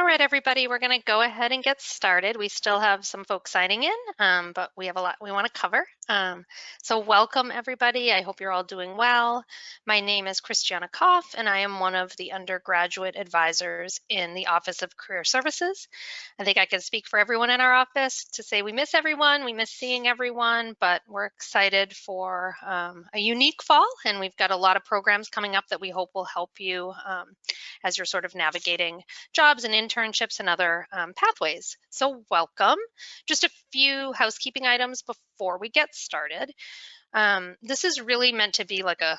All right, everybody, we're going to go ahead and get started. We still have some folks signing in, but we have a lot we want to cover. So welcome, everybody. I hope you're all doing well. My name is Christiana Koff, and I am one of the undergraduate advisors in the Office of Career Services. I think I can speak for everyone in our office to say we miss everyone, we miss seeing everyone, but we're excited for a unique fall, and we've got a lot of programs coming up that we hope will help you as you're sort of navigating jobs and internships and other pathways. So welcome. Just a few housekeeping items before we get started. This is really meant to be like a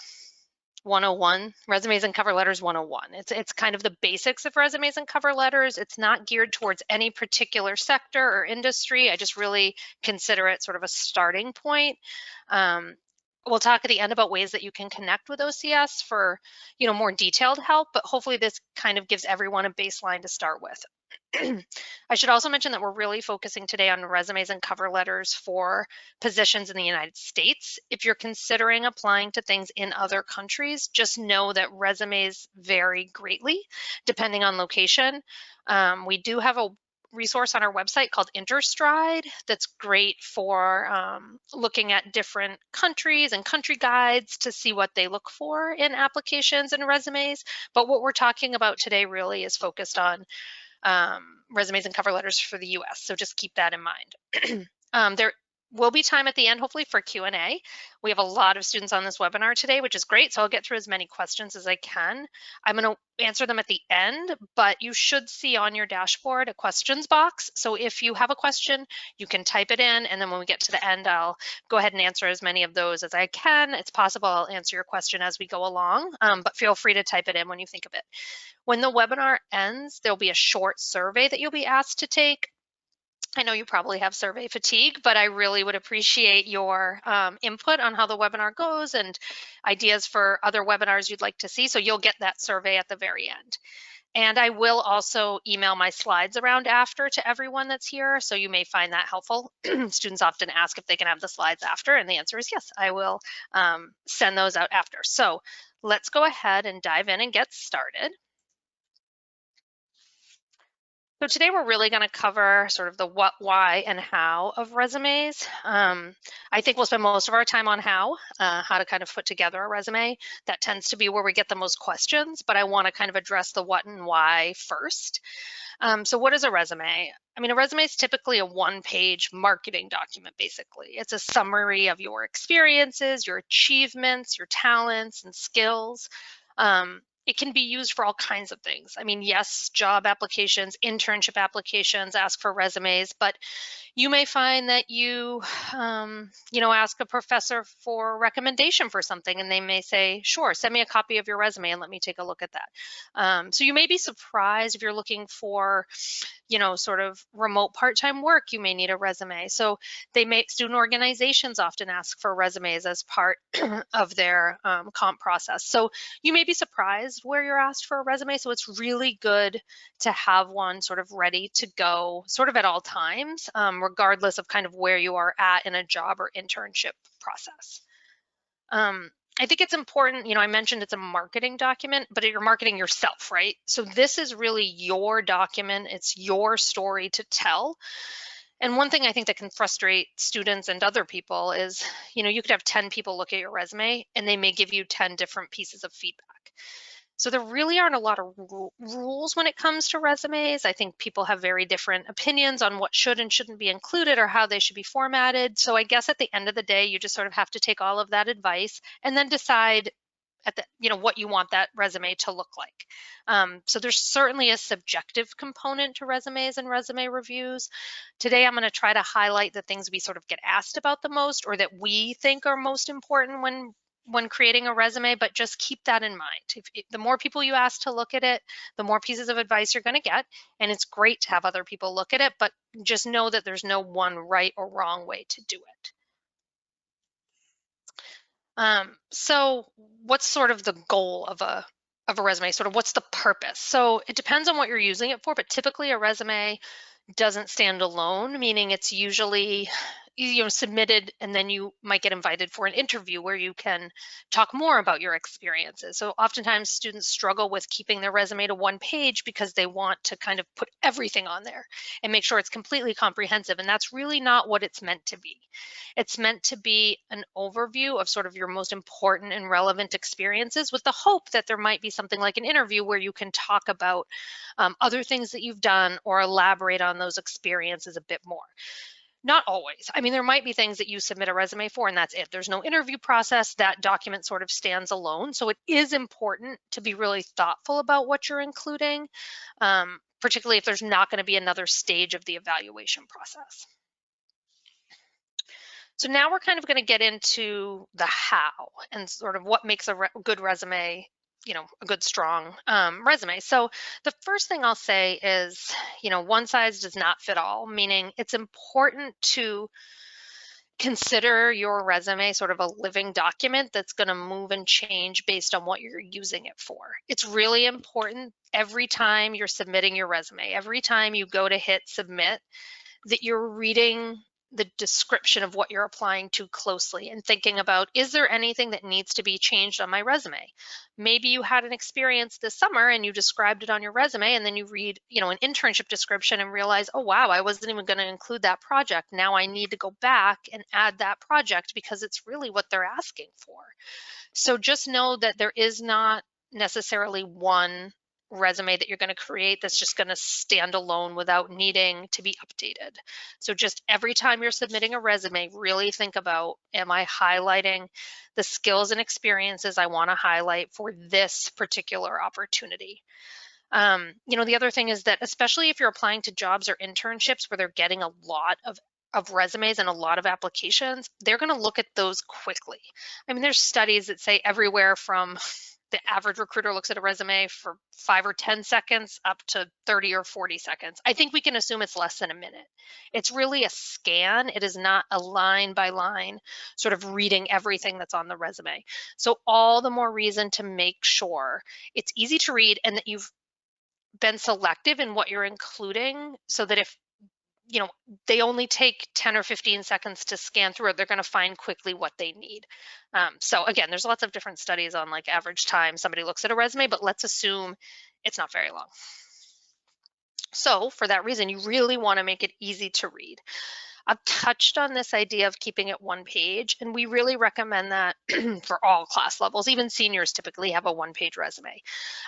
101, resumes and cover letters 101. It's kind of the basics of resumes and cover letters. It's not geared towards any particular sector or industry. I just really consider it sort of a starting point. We'll talk at the end about ways that you can connect with OCS for, more detailed help, but hopefully this kind of gives everyone a baseline to start with. I should also mention that we're really focusing today on resumes and cover letters for positions in the United States. If you're considering applying to things in other countries, just know that resumes vary greatly depending on location. We do have a resource on our website called InterStride that's great for looking at different countries and country guides to see what they look for in applications and resumes. But what we're talking about today really is focused on resumes and cover letters for the US. So just keep that in mind. There will be time at the end, hopefully, for Q&A. We have a lot of students on this webinar today, which is great. So I'll get through as many questions as I can. I'm going to answer them at the end, but you should see on your dashboard a questions box. So if you have a question, you can type it in. And then when we get to the end, I'll go ahead and answer as many of those as I can. It's possible I'll answer your question as we go along, but feel free to type it in when you think of it. When the webinar ends, there'll be a short survey that you'll be asked to take. I know you probably have survey fatigue, but I really would appreciate your input on how the webinar goes and ideas for other webinars you'd like to see. So you'll get that survey at the very end. And I will also email my slides around after to everyone that's here. So you may find that helpful. Students often ask if they can have the slides after, and the answer is yes, I will send those out after. So let's go ahead and dive in and get started. So today we're really going to cover sort of the what, why, and how of resumes. I think we'll spend most of our time on how to kind of put together a resume. That tends to be where we get the most questions, but I want to kind of address the what and why first. So what is a resume? I mean, a resume is typically a one-page marketing document, basically. It's a summary of your experiences, your achievements, your talents and skills. It can be used for all kinds of things. I mean, yes, job applications, internship applications ask for resumes, but you may find that you, ask a professor for recommendation for something, and they may say, sure, send me a copy of your resume and let me take a look at that. So you may be surprised if you're looking for, sort of remote part-time work, you may need a resume. So student organizations often ask for resumes as part of their comp process. So you may be surprised where you're asked for a resume. So it's really good to have one sort of ready to go sort of at all times, regardless of kind of where you are at in a job or internship process. I think it's important, I mentioned it's a marketing document, but you're marketing yourself, right? So this is really your document. It's your story to tell. And one thing I think that can frustrate students and other people is, you could have 10 people look at your resume and they may give you 10 different pieces of feedback. So there really aren't a lot of rules when it comes to resumes. I think people have very different opinions on what should and shouldn't be included or how they should be formatted. So I guess at the end of the day, you just sort of have to take all of that advice and then decide what you want that resume to look like. So there's certainly a subjective component to resumes and resume reviews. Today, I'm going to try to highlight the things we sort of get asked about the most or that we think are most important when creating a resume, but just keep that in mind. The more people you ask to look at it, the more pieces of advice you're going to get. And it's great to have other people look at it, but just know that there's no one right or wrong way to do it. So what's sort of the goal of a resume? Sort of what's the purpose? So it depends on what you're using it for, but typically a resume doesn't stand alone, meaning it's usually submitted, and then you might get invited for an interview where you can talk more about your experiences. So oftentimes students struggle with keeping their resume to one page because they want to kind of put everything on there and make sure it's completely comprehensive. And that's really not what it's meant to be. It's meant to be an overview of sort of your most important and relevant experiences, with the hope that there might be something like an interview where you can talk about other things that you've done or elaborate on those experiences a bit more. Not always. I mean, there might be things that you submit a resume for and that's it. There's no interview process. That document sort of stands alone. So it is important to be really thoughtful about what you're including, particularly if there's not going to be another stage of the evaluation process. So now we're kind of going to get into the how and sort of what makes a good resume, a good, strong resume. So the first thing I'll say is, one size does not fit all, meaning it's important to consider your resume sort of a living document that's going to move and change based on what you're using it for. It's really important every time you're submitting your resume, every time you go to hit submit, that you're reading the description of what you're applying to closely and thinking about, is there anything that needs to be changed on my resume? Maybe you had an experience this summer and you described it on your resume, and then you read, an internship description and realize, oh, wow, I wasn't even going to include that project. Now I need to go back and add that project because it's really what they're asking for. So just know that there is not necessarily one resume that you're going to create that's just going to stand alone without needing to be updated. So just every time you're submitting a resume, really think about, am I highlighting the skills and experiences I want to highlight for this particular opportunity? The other thing is that, especially if you're applying to jobs or internships where they're getting a lot of resumes and a lot of applications, they're going to look at those quickly. I mean, there's studies that say everywhere from the average recruiter looks at a resume for 5 or 10 seconds up to 30 or 40 seconds. I think we can assume it's less than a minute. It's really a scan. It is not a line by line sort of reading everything that's on the resume. So all the more reason to make sure it's easy to read and that you've been selective in what you're including, so that if they only take 10 or 15 seconds to scan through it, they're going to find quickly what they need. So again, there's lots of different studies on like average time somebody looks at a resume, but let's assume it's not very long. So for that reason, you really want to make it easy to read. I've touched on this idea of keeping it one page, and we really recommend that for all class levels. Even seniors typically have a one-page resume.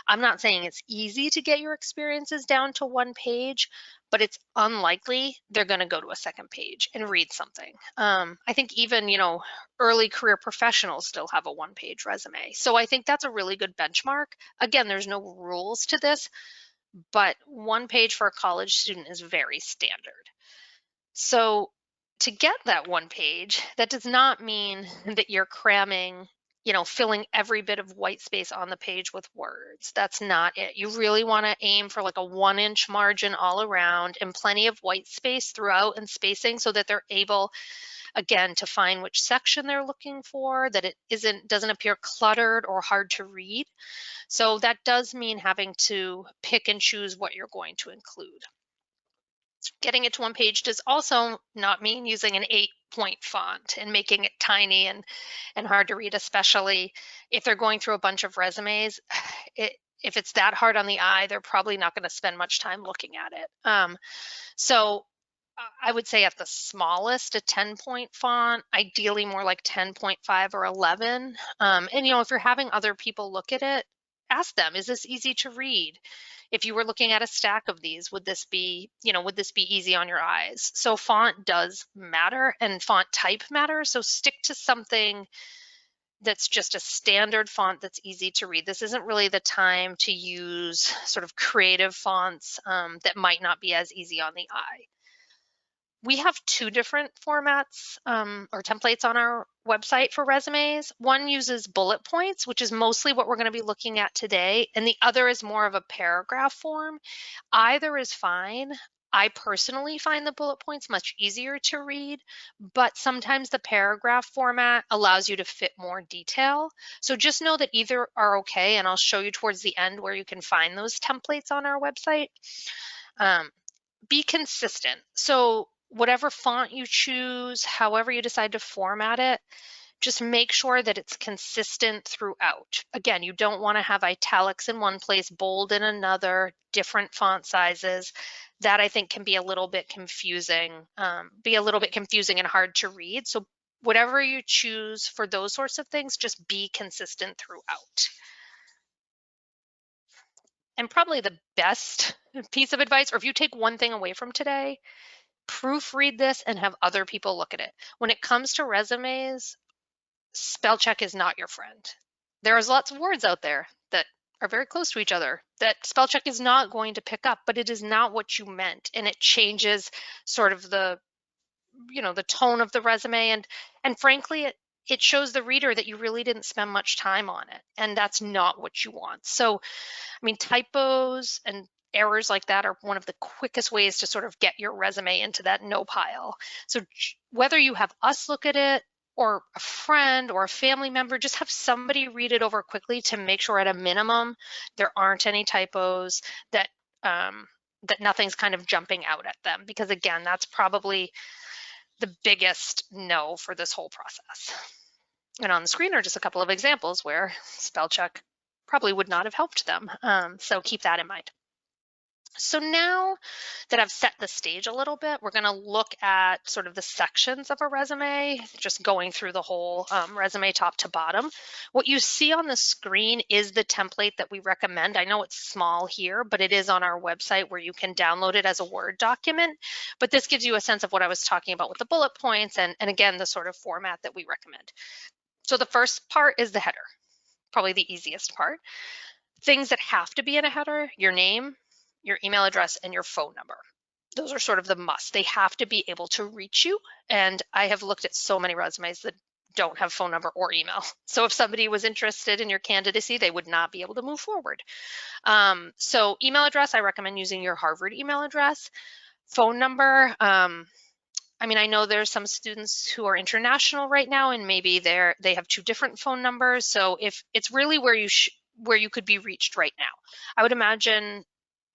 I'm not saying it's easy to get your experiences down to one page, but it's unlikely they're going to go to a second page and read something. I think even, early career professionals still have a one-page resume. So I think that's a really good benchmark. Again, there's no rules to this, but one page for a college student is very standard. So to get that one page, that does not mean that you're cramming, filling every bit of white space on the page with words. That's not it. You really want to aim for like a 1-inch margin all around and plenty of white space throughout and spacing, so that they're able, again, to find which section they're looking for, that it doesn't appear cluttered or hard to read. So that does mean having to pick and choose what you're going to include. Getting it to one page does also not mean using an 8-point font and making it tiny and hard to read, especially if they're going through a bunch of resumes. If it's that hard on the eye, they're probably not going to spend much time looking at it. So I would say at the smallest, a 10-point font, ideally more like 10.5 or 11. And, if you're having other people look at it, ask them, is this easy to read? If you were looking at a stack of these, would this be easy on your eyes? So font does matter, and font type matters. So stick to something that's just a standard font that's easy to read. This isn't really the time to use sort of creative fonts that might not be as easy on the eye. We have 2 different formats or templates on our website for resumes. One uses bullet points, which is mostly what we're going to be looking at today, and the other is more of a paragraph form. Either is fine. I personally find the bullet points much easier to read, but sometimes the paragraph format allows you to fit more detail. So just know that either are okay, and I'll show you towards the end where you can find those templates on our website. Be consistent. So whatever font you choose, however you decide to format it, just make sure that it's consistent throughout. Again, you don't want to have italics in one place, bold in another, different font sizes. That I think can be a little bit confusing, and hard to read. So whatever you choose for those sorts of things, just be consistent throughout. And probably the best piece of advice, or if you take one thing away from today, proofread this and have other people look at it. When it comes to resumes, spell check is not your friend. There's lots of words out there that are very close to each other that spell check is not going to pick up, but it is not what you meant, and it changes sort of the tone of the resume, and frankly it shows the reader that you really didn't spend much time on it, and that's not what you want. So I mean, typos and errors like that are one of the quickest ways to sort of get your resume into that no pile. So whether you have us look at it or a friend or a family member, just have somebody read it over quickly to make sure at a minimum there aren't any typos, that that nothing's kind of jumping out at them, because again, that's probably the biggest no for this whole process. And on the screen are just a couple of examples where spell check probably would not have helped them. So keep that in mind. So now that I've set the stage a little bit, we're going to look at sort of the sections of a resume, just going through the whole resume top to bottom. What you see on the screen is the template that we recommend. I know it's small here, but it is on our website where you can download it as a Word document. But this gives you a sense of what I was talking about with the bullet points and again, the sort of format that we recommend. So the first part is the header, probably the easiest part. Things that have to be in a header: your name, your email address, and your phone number. Those are sort of the must. They have to be able to reach you. And I have looked at so many resumes that don't have phone number or email. So if somebody was interested in your candidacy, they would not be able to move forward. So email address, I recommend using your Harvard email address. Phone number, I mean, I know there's some students who are international right now, and maybe they have two different phone numbers. So if it's really where you could be reached right now, I would imagine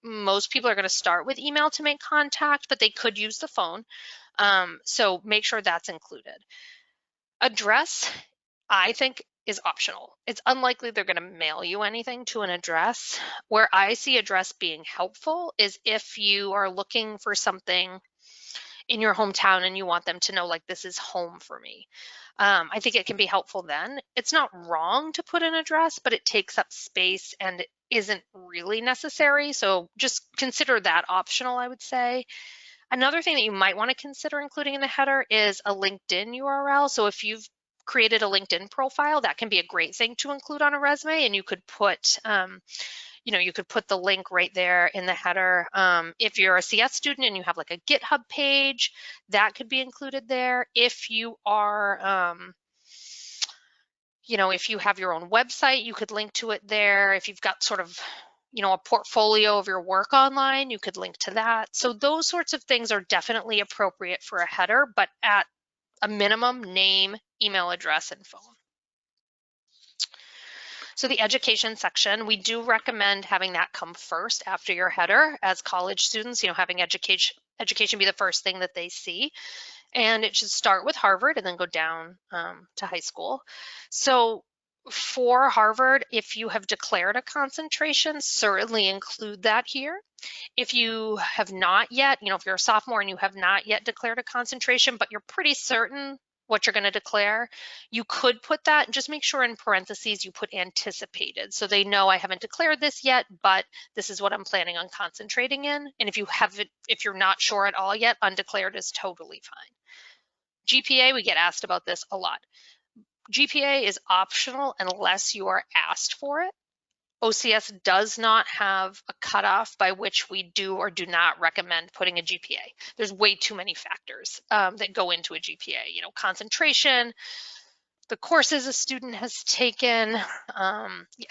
most people are going to start with email to make contact, but they could use the phone. So make sure that's included. Address, I think, is optional. It's unlikely they're going to mail you anything to an address. Where I see address being helpful is if you are looking for something in your hometown and you want them to know, like, this is home for me. I think it can be helpful then. It's not wrong to put an address, but it takes up space and it isn't really necessary. So just consider that optional, I would say. Another thing that you might want to consider including in the header is a LinkedIn URL. So if you've created a LinkedIn profile, that can be a great thing to include on a resume, and you could put you could put the link right there in the header. If you're a CS student and you have like a GitHub page, that could be included there. If you are, if you have your own website, you could link to it there. If you've got sort of, a portfolio of your work online, you could link to that. So those sorts of things are definitely appropriate for a header, but at a minimum, name, email address, and phone. So the education section, we do recommend having that come first after your header. As college students, having education be the first thing that they see. And it should start with Harvard and then go down to high school. So for Harvard, if you have declared a concentration, certainly include that here. If you have not yet, if you're a sophomore and you have not yet declared a concentration, but you're pretty certain what you're going to declare, you could put that, and just make sure in parentheses you put anticipated, so they know I haven't declared this yet, but this is what I'm planning on concentrating in. And if you're not sure at all yet, undeclared is totally fine. GPA, we get asked about this a lot. GPA is optional unless you are asked for it. OCS does not have a cutoff by which we do or do not recommend putting a GPA. There's way too many factors that go into a GPA, concentration, the courses a student has taken. Yeah,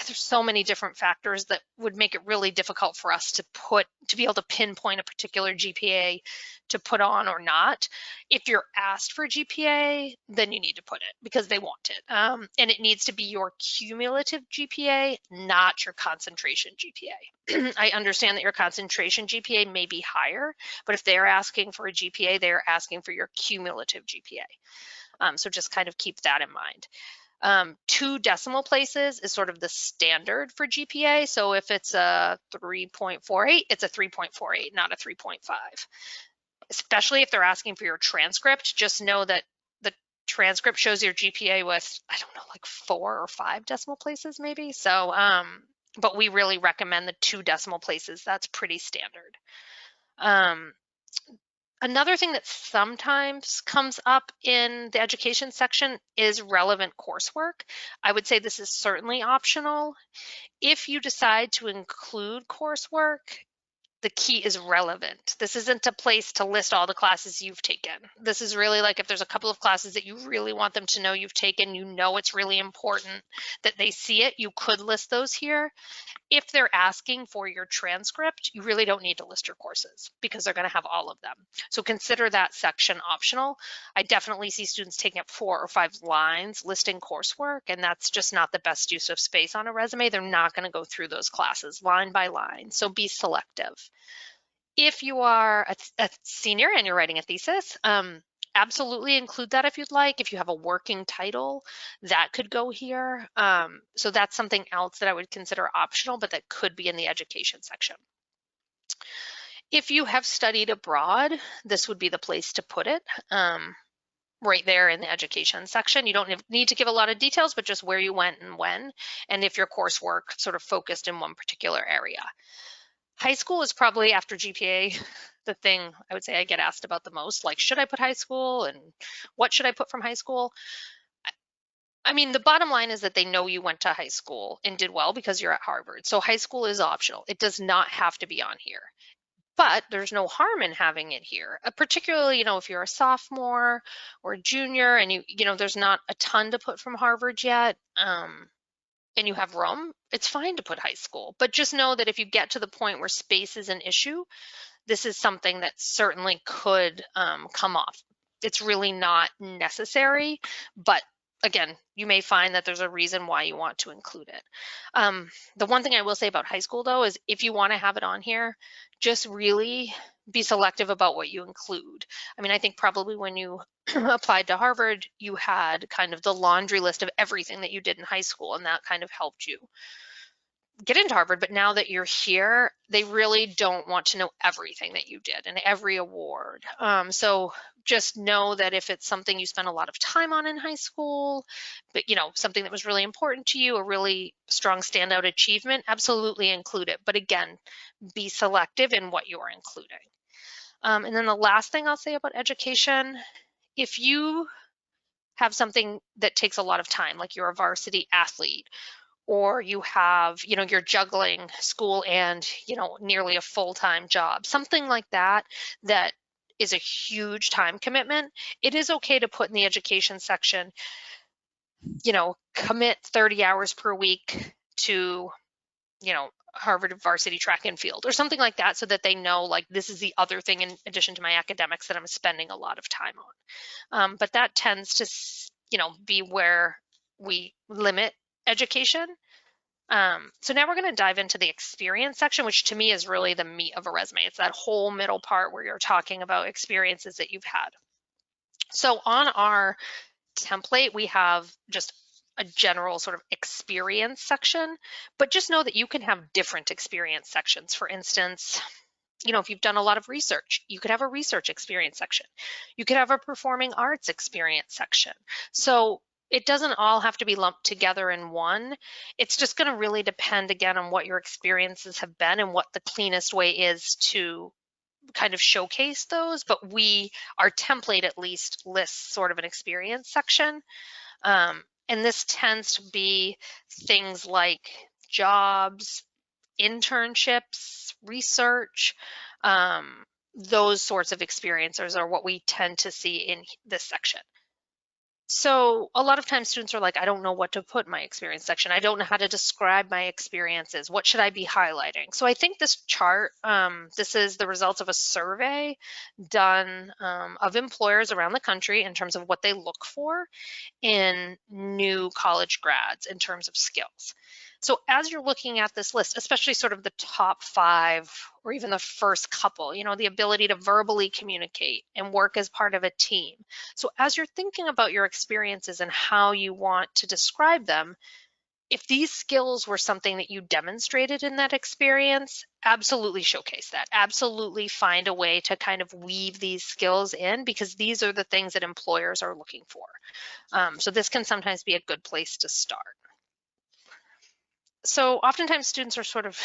there's so many different factors that would make it really difficult for us to be able to pinpoint a particular GPA to put on or not. If you're asked for GPA, then you need to put it because they want it. And it needs to be your cumulative GPA, not your concentration GPA. I understand that your concentration GPA may be higher, but if they're asking for a GPA, they're asking for your cumulative GPA. So just kind of keep that in mind. 2 decimal places is sort of the standard for GPA. So if it's a 3.48, it's a 3.48, not a 3.5. Especially if they're asking for your transcript, just know that the transcript shows your GPA with, I don't know, like 4 or 5 decimal places maybe. So, but we really recommend the 2 decimal places. That's pretty standard. Another thing that sometimes comes up in the education section is relevant coursework. I would say this is certainly optional. If you decide to include coursework, the key is relevant. This isn't a place to list all the classes you've taken. This is really like if there's a couple of classes that you really want them to know you've taken, you know it's really important that they see it, you could list those here. If they're asking for your transcript, you really don't need to list your courses because they're going to have all of them. So consider that section optional. I definitely see students taking up 4 or 5 lines listing coursework, and that's just not the best use of space on a resume. They're not going to go through those classes line by line, so be selective. If you are a senior and you're writing a thesis, absolutely include that if you'd like. If you have a working title, that could go here. So that's something else that I would consider optional, but that could be in the education section. If you have studied abroad, this would be the place to put it, right there in the education section. You don't need to give a lot of details, but just where you went and when, and if your coursework sort of focused in one particular area. High school is probably, after GPA, the thing I would say I get asked about the most, like, should I put high school and what should I put from high school? I mean, the bottom line is that they know you went to high school and did well because you're at Harvard. So high school is optional. It does not have to be on here. But there's no harm in having it here, particularly, if you're a sophomore or a junior and there's not a ton to put from Harvard yet, and you have room, it's fine to put high school. But just know that if you get to the point where space is an issue, this is something that certainly could come off. It's really not necessary, but again, you may find that there's a reason why you want to include it. The one thing I will say about high school, though, is if you want to have it on here, just really be selective about what you include. I mean, I think probably when you applied to Harvard, you had kind of the laundry list of everything that you did in high school, and that kind of helped you get into Harvard. But now that you're here, they really don't want to know everything that you did and every award. So just know that if it's something you spent a lot of time on in high school, but something that was really important to you, a really strong standout achievement, absolutely include it. But again, be selective in what you are including. And then the last thing I'll say about education, if you have something that takes a lot of time, like you're a varsity athlete, or you have, you're juggling school and, nearly a full-time job, something like that, that is a huge time commitment, it is okay to put in the education section, commit 30 hours per week to, Harvard varsity track and field or something like that, so that they know, like, this is the other thing in addition to my academics that I'm spending a lot of time on. But that tends to, be where we limit education. So now we're going to dive into the experience section, which to me is really the meat of a resume. It's that whole middle part where you're talking about experiences that you've had. So on our template, we have just a general sort of experience section, but just know that you can have different experience sections. For instance, if you've done a lot of research, you could have a research experience section. You could have a performing arts experience section. So it doesn't all have to be lumped together in one. It's just going to really depend, again, on what your experiences have been and what the cleanest way is to kind of showcase those. But our template at least lists sort of an experience section. And this tends to be things like jobs, internships, research, those sorts of experiences are what we tend to see in this section. So a lot of times students are like, I don't know what to put in my experience section. I don't know how to describe my experiences. What should I be highlighting? So I think this chart, this is the results of a survey done of employers around the country in terms of what they look for in new college grads in terms of skills. So as you're looking at this list, especially sort of the top 5 or even the first couple, the ability to verbally communicate and work as part of a team. So as you're thinking about your experiences and how you want to describe them, if these skills were something that you demonstrated in that experience, absolutely showcase that. Absolutely find a way to kind of weave these skills in, because these are the things that employers are looking for. So this can sometimes be a good place to start. So oftentimes students are sort of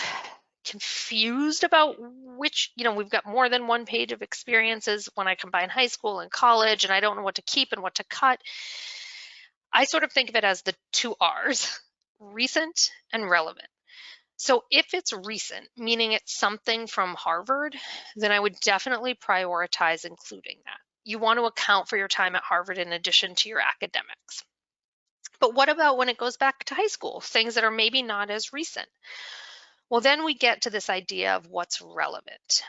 confused about which, we've got more than one page of experiences when I combine high school and college, and I don't know what to keep and what to cut. I sort of think of it as the 2 R's, recent and relevant. So if it's recent, meaning it's something from Harvard, then I would definitely prioritize including that. You want to account for your time at Harvard in addition to your academics. But what about when it goes back to high school, things that are maybe not as recent? Well, then we get to this idea of what's relevant.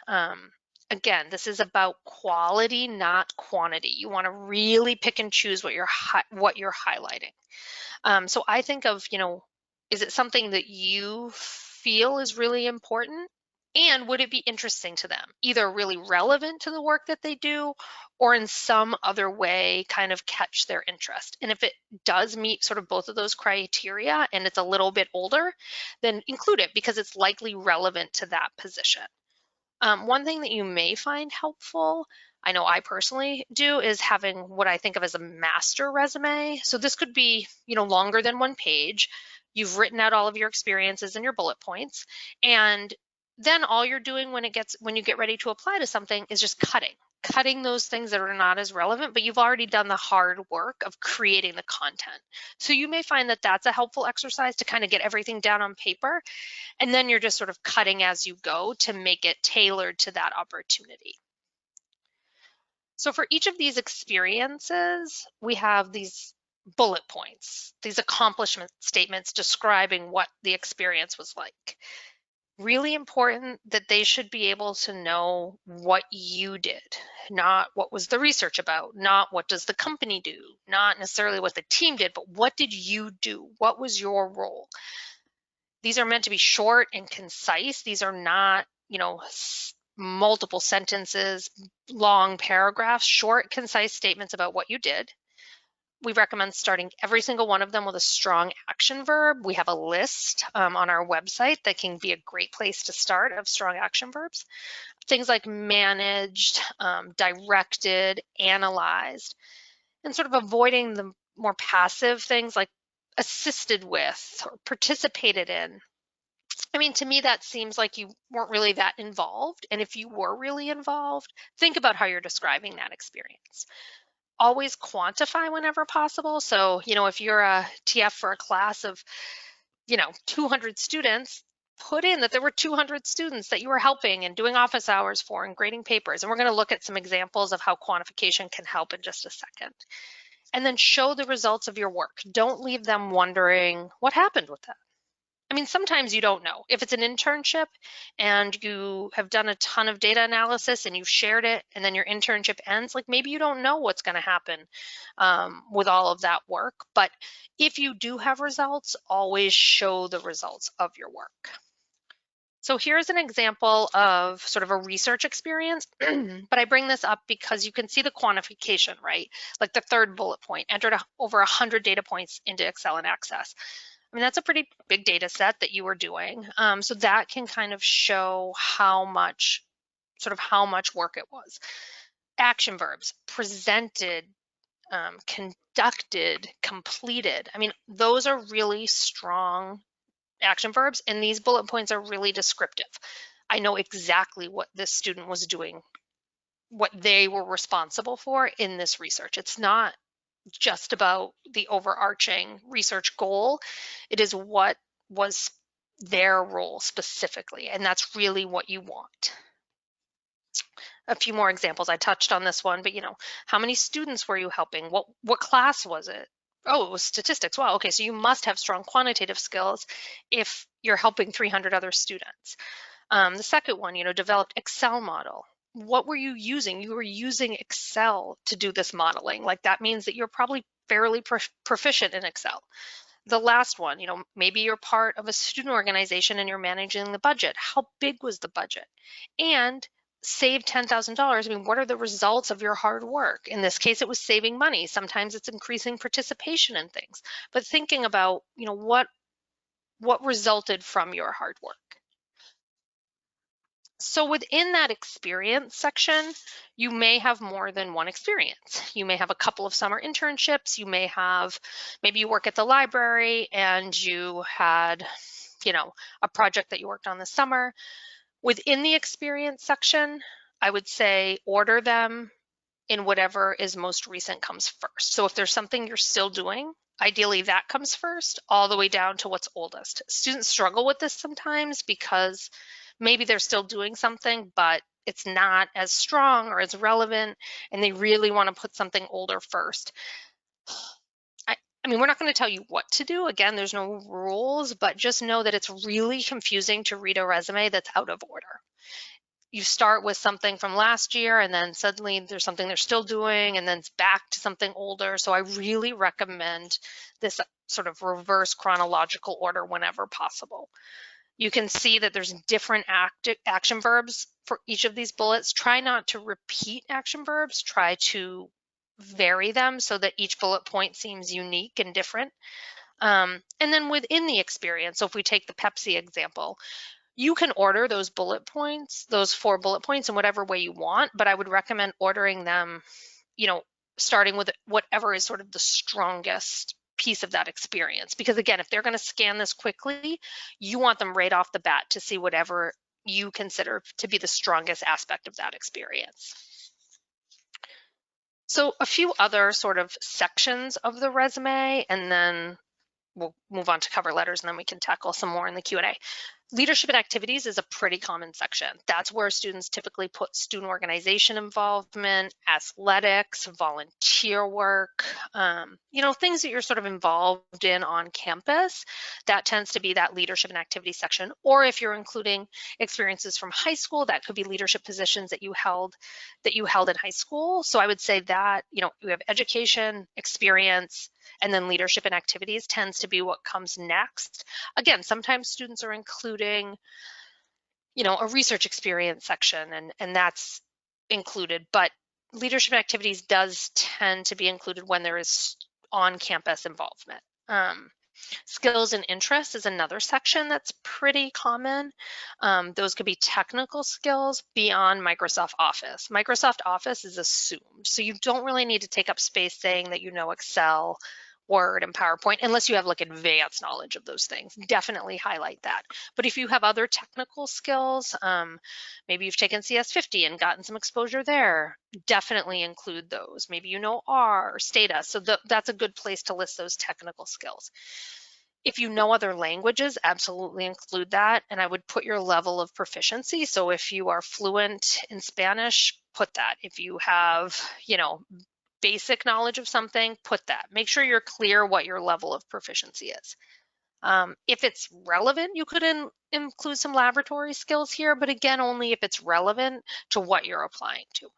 Again, this is about quality, not quantity. You want to really pick and choose what you're highlighting. So I think of, is it something that you feel is really important? And would it be interesting to them, either really relevant to the work that they do or in some other way kind of catch their interest? And if it does meet sort of both of those criteria and it's a little bit older, then include it because it's likely relevant to that position. One thing that you may find helpful, I know I personally do, is having what I think of as a master resume. So this could be, longer than 1 page. You've written out all of your experiences and your bullet points, and then all you're doing when you get ready to apply to something is just cutting those things that are not as relevant, but you've already done the hard work of creating the content. So you may find that that's a helpful exercise to kind of get everything down on paper, and then you're just sort of cutting as you go to make it tailored to that opportunity. So for each of these experiences, we have these bullet points, these accomplishment statements describing what the experience was like. Really important that they should be able to know what you did, not what was the research about, not what does the company do, not necessarily what the team did, but what did you do? What was your role? These are meant to be short and concise. These are not, multiple sentences, long paragraphs, short, concise statements about what you did. We recommend starting every single one of them with a strong action verb. We have a list on our website that can be a great place to start of strong action verbs. Things like managed, directed, analyzed, and sort of avoiding the more passive things like assisted with or participated in. I mean, to me, that seems like you weren't really that involved. And if you were really involved, think about how you're describing that experience. Always quantify whenever possible. So, if you're a TF for a class of, 200 students, put in that there were 200 students that you were helping and doing office hours for and grading papers. And we're going to look at some examples of how quantification can help in just a second. And then show the results of your work. Don't leave them wondering what happened with that. I mean, sometimes you don't know. If it's an internship and you have done a ton of data analysis and you've shared it and then your internship ends, like maybe you don't know what's going to happen with all of that work. But if you do have results, always show the results of your work. So here's an example of sort of a research experience, but I bring this up because you can see the quantification, right? Like the third bullet point, entered over 100 data points into Excel and Access. I mean, that's a pretty big data set that you were doing. So that can kind of show how much work it was. Action verbs, presented, conducted, completed. I mean, those are really strong action verbs, and these bullet points are really descriptive. I know exactly what this student was doing, what they were responsible for in this research. It's not just about the overarching research goal. It is what was their role specifically, and that's really what you want. A few more examples. I touched on this one, but how many students were you helping? What class was it? Oh, it was statistics. Wow. Okay, so you must have strong quantitative skills if you're helping 300 other students. The second one, developed Excel model. What were you using? You were using Excel to do this modeling. Like that means that you're probably fairly proficient in Excel. The last one, maybe you're part of a student organization and you're managing the budget. How big was the budget? And save $10,000. I mean, what are the results of your hard work? In this case, it was saving money. Sometimes it's increasing participation in things. But thinking about, what resulted from your hard work. So within that experience section, you may have more than one experience. You may have a couple of summer internships. You may have, maybe you work at the library and you had, a project that you worked on this summer. Within the experience section, I would say order them in whatever is most recent comes first. So if there's something you're still doing, ideally that comes first, all the way down to what's oldest. Students struggle with this sometimes because maybe they're still doing something, but it's not as strong or as relevant, and they really want to put something older first. I mean, we're not going to tell you what to do. Again, there's no rules, but just know that it's really confusing to read a resume that's out of order. You start with something from last year and then suddenly there's something they're still doing and then it's back to something older. So I really recommend this sort of reverse chronological order whenever possible. You can see that there's different action verbs for each of these bullets. Try not to repeat action verbs. Try to vary them so that each bullet point seems unique and different. And then within the experience, so if we take the Pepsi example, you can order those bullet points, those 4 bullet points in whatever way you want, but I would recommend ordering them, starting with whatever is sort of the strongest piece of that experience. Because again, if they're going to scan this quickly, you want them right off the bat to see whatever you consider to be the strongest aspect of that experience. So a few other sort of sections of the resume, and then we'll move on to cover letters, and then we can tackle some more in the Q&A. Leadership and activities is a pretty common section. That's where students typically put student organization involvement, athletics, volunteer work, things that you're sort of involved in on campus. That tends to be that leadership and activities section. Or if you're including experiences from high school, that could be leadership positions that you held in high school. So I would say that, you have education, experience, and then leadership and activities tends to be what comes next. Again, sometimes students are including, a research experience section and that's included, but leadership and activities does tend to be included when there is on-campus involvement. Skills and interests is another section that's pretty common. Those could be technical skills beyond Microsoft Office. Microsoft Office is assumed, so you don't really need to take up space saying that you know Excel, Word, and PowerPoint, unless you have like advanced knowledge of those things. Definitely highlight that. But if you have other technical skills, maybe you've taken CS50 and gotten some exposure there, definitely include those. Maybe you know R or Stata, so that's a good place to list those technical skills. If you know other languages, absolutely include that. And I would put your level of proficiency. So if you are fluent in Spanish, put that. If you have, basic knowledge of something, put that. Make sure you're clear what your level of proficiency is. If it's relevant, you could include some laboratory skills here, but again, only if it's relevant to what you're applying to.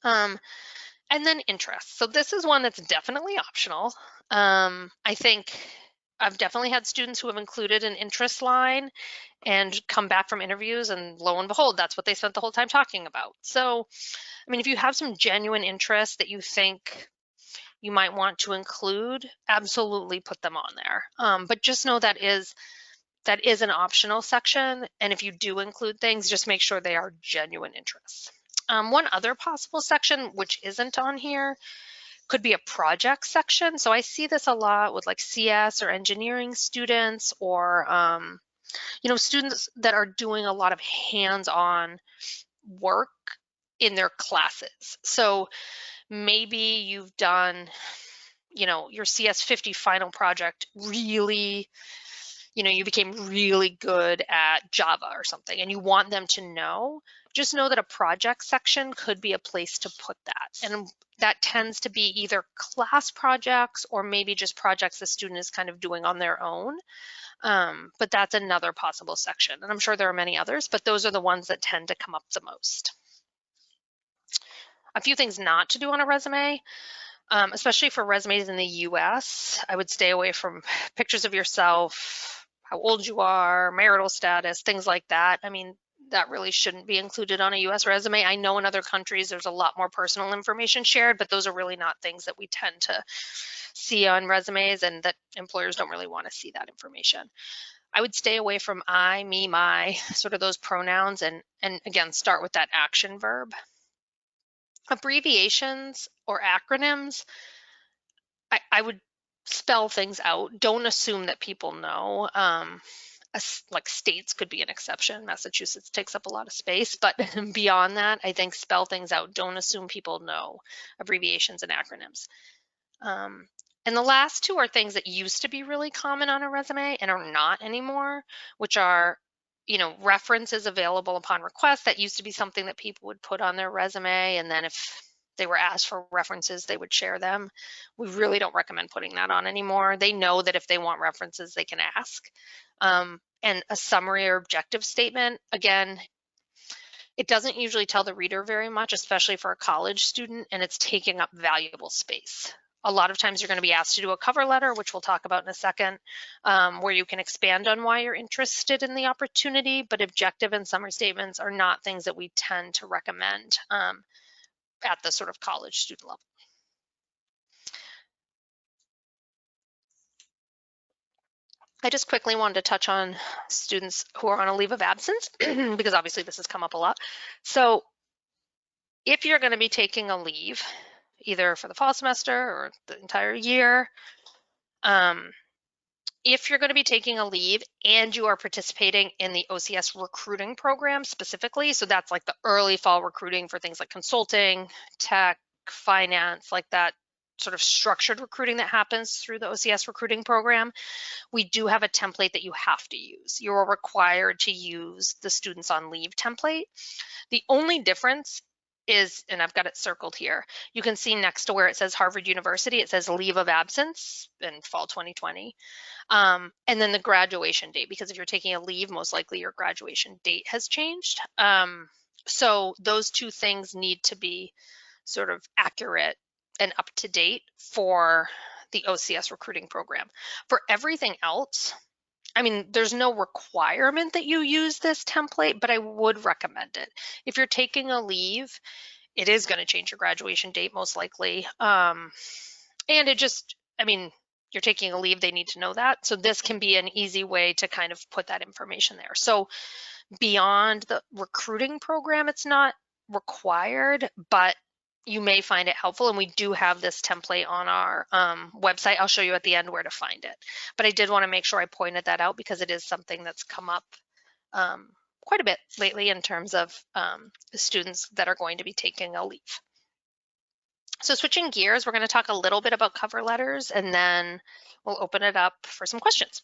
And then interests. So this is one that's definitely optional. I think I've definitely had students who have included an interest line and come back from interviews and lo and behold, that's what they spent the whole time talking about. So, I mean, if you have some genuine interest that you think you might want to include, absolutely put them on there. But just know that is an optional section. And if you do include things, just make sure they are genuine interests. One other possible section, which isn't on here, could be a project section. So I see this a lot with like CS or engineering students or, students that are doing a lot of hands-on work in their classes. So maybe you've done, your CS50 final project really, you became really good at Java or something, and you want them to know, just know that a project section could be a place to put that. And that tends to be either class projects or maybe just projects the student is kind of doing on their own. But that's another possible section. And I'm sure there are many others, but those are the ones that tend to come up the most. A few things not to do on a resume. Especially for resumes in the US, I would stay away from pictures of yourself, how old you are, marital status, things like that. I mean, that really shouldn't be included on a US resume. I know in other countries there's a lot more personal information shared, but those are really not things that we tend to see on resumes, and that employers don't really want to see that information. I would stay away from I, me, my, sort of those pronouns, and again, start with that action verb. Abbreviations or acronyms, I would spell things out. Don't assume that people know. Like states could be an exception. Massachusetts takes up a lot of space, but beyond that, I think spell things out. Don't assume people know abbreviations and acronyms. And the last two are things that used to be really common on a resume and are not anymore, which are, references available upon request. That used to be something that people would put on their resume, and then if they were asked for references, they would share them. We really don't recommend putting that on anymore. They know that if they want references, they can ask. And a summary or objective statement, again, it doesn't usually tell the reader very much, especially for a college student, and it's taking up valuable space. A lot of times you're going to be asked to do a cover letter, which we'll talk about in a second, where you can expand on why you're interested in the opportunity, but objective and summary statements are not things that we tend to recommend at the sort of college student level. I just quickly wanted to touch on students who are on a leave of absence, because obviously this has come up a lot. So if you're going to be taking a leave, either for the fall semester or the entire year, if you're going to be taking a leave and you are participating in the OCS recruiting program specifically, so that's like the early fall recruiting for things like consulting, tech, finance, like that sort of structured recruiting that happens through the OCS recruiting program, we do have a template that you have to use. You're required to use the Students on Leave template. The only difference is, and I've got it circled here, you can see next to where it says Harvard University, it says leave of absence in fall 2020. And then the graduation date, because if you're taking a leave, most likely your graduation date has changed. So those two things need to be sort of accurate and up to date for the OCS recruiting program. For everything else, I mean, there's no requirement that you use this template, but I would recommend it. If you're taking a leave, it is going to change your graduation date most likely. And it just, I mean, you're taking a leave, they need to know that. So this can be an easy way to kind of put that information there. So beyond the recruiting program, it's not required, but you may find it helpful, and we do have this template on our website. I'll show you at the end where to find it. But I did want to make sure I pointed that out because it is something that's come up quite a bit lately in terms of the students that are going to be taking a leave. So switching gears, we're going to talk a little bit about cover letters, and then we'll open it up for some questions.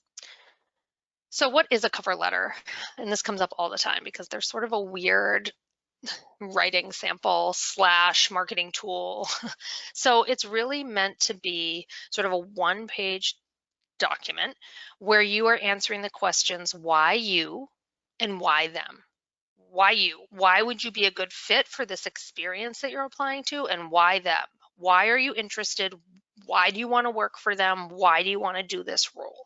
So what is a cover letter? And this comes up all the time because they're sort of a weird writing sample / marketing tool. So it's really meant to be sort of a one-page document where you are answering the questions, why you and why them. Why you? Why would you be a good fit for this experience that you're applying to, and why them? Why are you interested? Why do you want to work for them? Why do you want to do this role?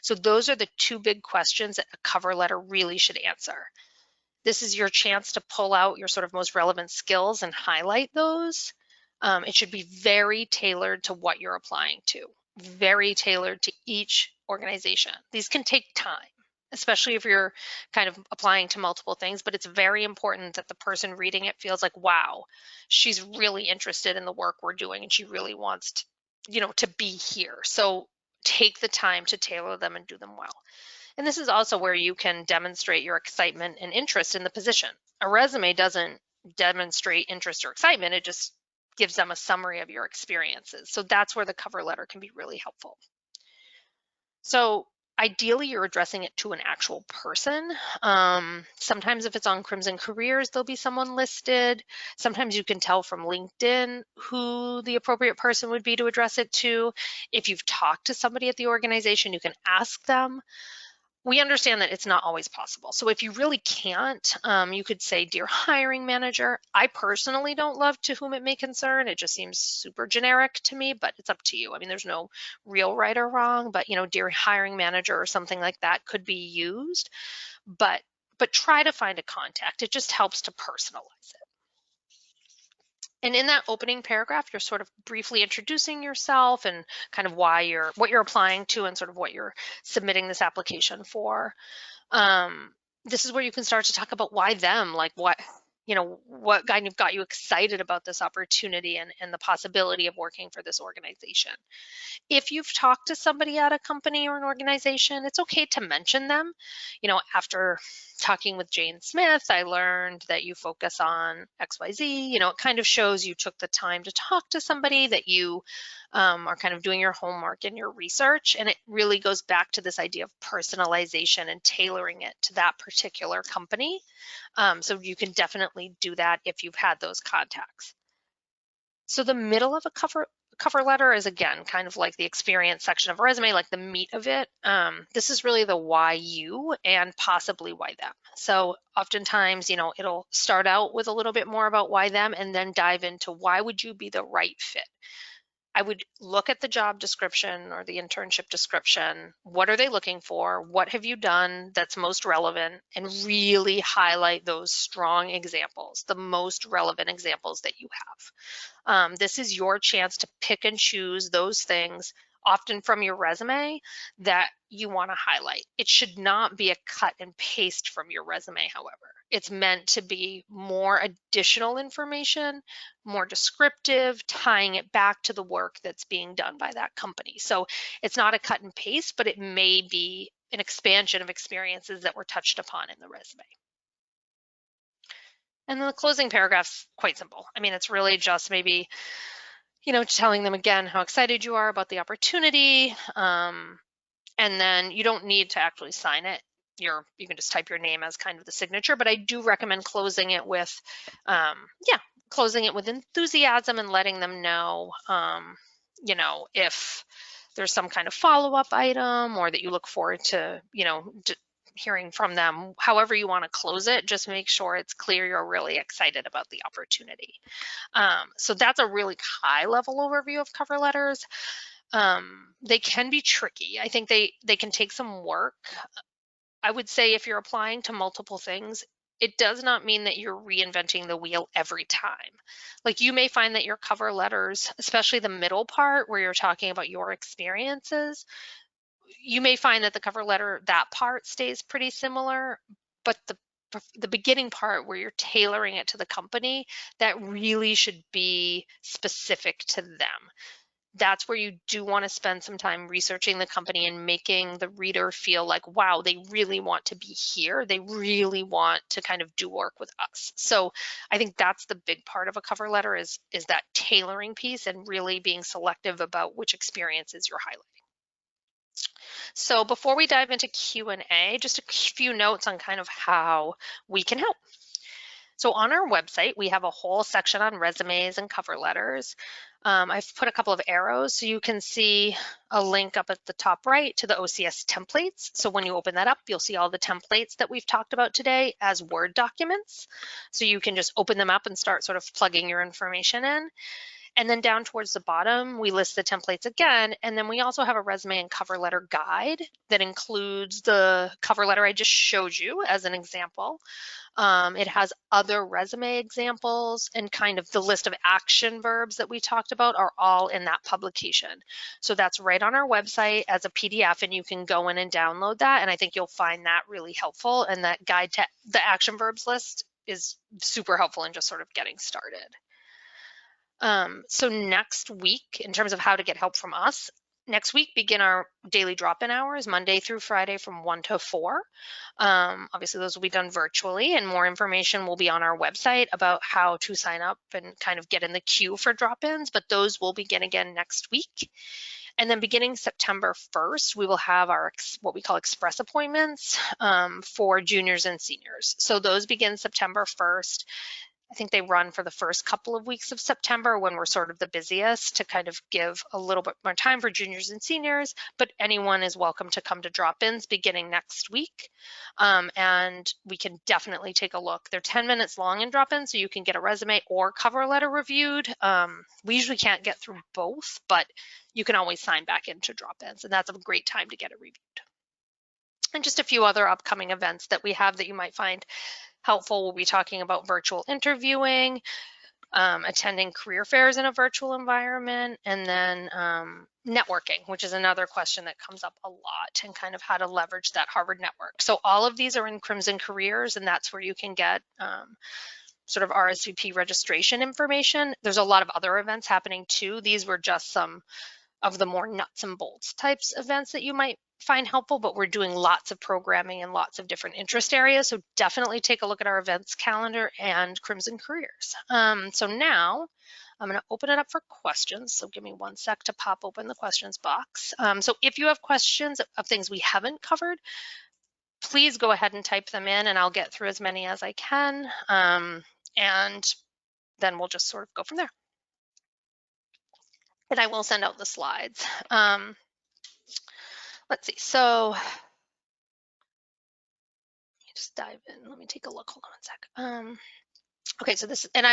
So those are the two big questions that a cover letter really should answer. This is your chance to pull out your sort of most relevant skills and highlight those. It should be very tailored to what you're applying to, very tailored to each organization. These can take time, especially if you're kind of applying to multiple things, but it's very important that the person reading it feels like, wow, she's really interested in the work we're doing and she really wants to, to be here. So take the time to tailor them and do them well. And this is also where you can demonstrate your excitement and interest in the position. A resume doesn't demonstrate interest or excitement, it just gives them a summary of your experiences. So that's where the cover letter can be really helpful. So Ideally, you're addressing it to an actual person. Sometimes if it's on Crimson Careers, there'll be someone listed. Sometimes you can tell from LinkedIn who the appropriate person would be to address it to. If you've talked to somebody at the organization, you can ask them. We understand that it's not always possible. So if you really can't, you could say, dear hiring manager. I personally don't love to whom it may concern. It just seems super generic to me, but it's up to you. I mean, there's no real right or wrong, but dear hiring manager or something like that could be used. But try to find a contact. It just helps to personalize it. And in that opening paragraph, you're sort of briefly introducing yourself and kind of what you're applying to and sort of what you're submitting this application for. This is where you can start to talk about why them, like what kind of got you excited about this opportunity and the possibility of working for this organization. If you've talked to somebody at a company or an organization, it's okay to mention them. After talking with Jane Smith, I learned that you focus on XYZ. It kind of shows you took the time to talk to somebody, that you are kind of doing your homework and your research. And it really goes back to this idea of personalization and tailoring it to that particular company. So you can definitely do that if you've had those contacts. So the middle of a cover letter is, again, kind of like the experience section of a resume, like the meat of it. This is really the why you and possibly why them. So oftentimes, it'll start out with a little bit more about why them and then dive into why would you be the right fit. I would look at the job description or the internship description. What are they looking for? What have you done that's most relevant? And really highlight those strong examples, the most relevant examples that you have. This is your chance to pick and choose those things, often from your resume, that you want to highlight. It should not be a cut and paste from your resume, however. It's meant to be more additional information, more descriptive, tying it back to the work that's being done by that company. So it's not a cut and paste, but it may be an expansion of experiences that were touched upon in the resume. And then the closing paragraph's quite simple. I mean, it's really just maybe, telling them again how excited you are about the opportunity. And then you don't need to actually sign it. You can just type your name as kind of the signature, but I do recommend closing it with, closing it with enthusiasm and letting them know, if there's some kind of follow-up item or that you look forward to, hearing from them. However you want to close it, just make sure it's clear you're really excited about the opportunity. So that's a really high-level overview of cover letters. They can be tricky. I think they can take some work. I would say if you're applying to multiple things, it does not mean that you're reinventing the wheel every time. Like, you may find that your cover letters, especially the middle part where you're talking about your experiences, you may find that the cover letter, that part stays pretty similar, but the beginning part where you're tailoring it to the company, that really should be specific to them. That's where you do want to spend some time researching the company and making the reader feel like, wow, they really want to be here. They really want to kind of do work with us. So I think that's the big part of a cover letter is that tailoring piece and really being selective about which experiences you're highlighting. So before we dive into Q&A, just a few notes on kind of how we can help. So on our website, we have a whole section on resumes and cover letters. I've put a couple of arrows so you can see a link up at the top right to the OCS templates. So when you open that up, you'll see all the templates that we've talked about today as Word documents. So you can just open them up and start sort of plugging your information in. And then down towards the bottom, we list the templates again. And then we also have a resume and cover letter guide that includes the cover letter I just showed you as an example. It has other resume examples, and kind of the list of action verbs that we talked about are all in that publication. So that's right on our website as a PDF, and you can go in and download that. And I think you'll find that really helpful. And that guide to the action verbs list is super helpful in just sort of getting started. So next week, in terms of how to get help from us, next week begin our daily drop-in hours, Monday through Friday from 1 to 4. Obviously, those will be done virtually, and more information will be on our website about how to sign up and kind of get in the queue for drop-ins, but those will begin again next week. And then beginning September 1st, we will have our what we call express appointments for juniors and seniors. So those begin September 1st. I think they run for the first couple of weeks of September when we're sort of the busiest, to kind of give a little bit more time for juniors and seniors, but anyone is welcome to come to drop-ins beginning next week. And we can definitely take a look. They're 10 minutes long in drop-ins, so you can get a resume or cover letter reviewed. We usually can't get through both, but you can always sign back into drop-ins, and that's a great time to get it reviewed. And just a few other upcoming events that we have that you might find helpful. We'll be talking about virtual interviewing, attending career fairs in a virtual environment, and then networking, which is another question that comes up a lot, and kind of how to leverage that Harvard network. So all of these are in Crimson Careers, and that's where you can get sort of RSVP registration information. There's a lot of other events happening too. These were just some of the more nuts and bolts types events that you might find helpful, but we're doing lots of programming in lots of different interest areas. So definitely take a look at our events calendar and Crimson Careers. So now I'm going to open it up for questions. So give me 1 sec to pop open the questions box. So if you have questions of things we haven't covered, please go ahead and type them in, and I'll get through as many as I can. And then we'll just sort of go from there. And I will send out the slides. Let's see. So let me just dive in. Let me take a look. Hold on 1 sec. Okay, so this, and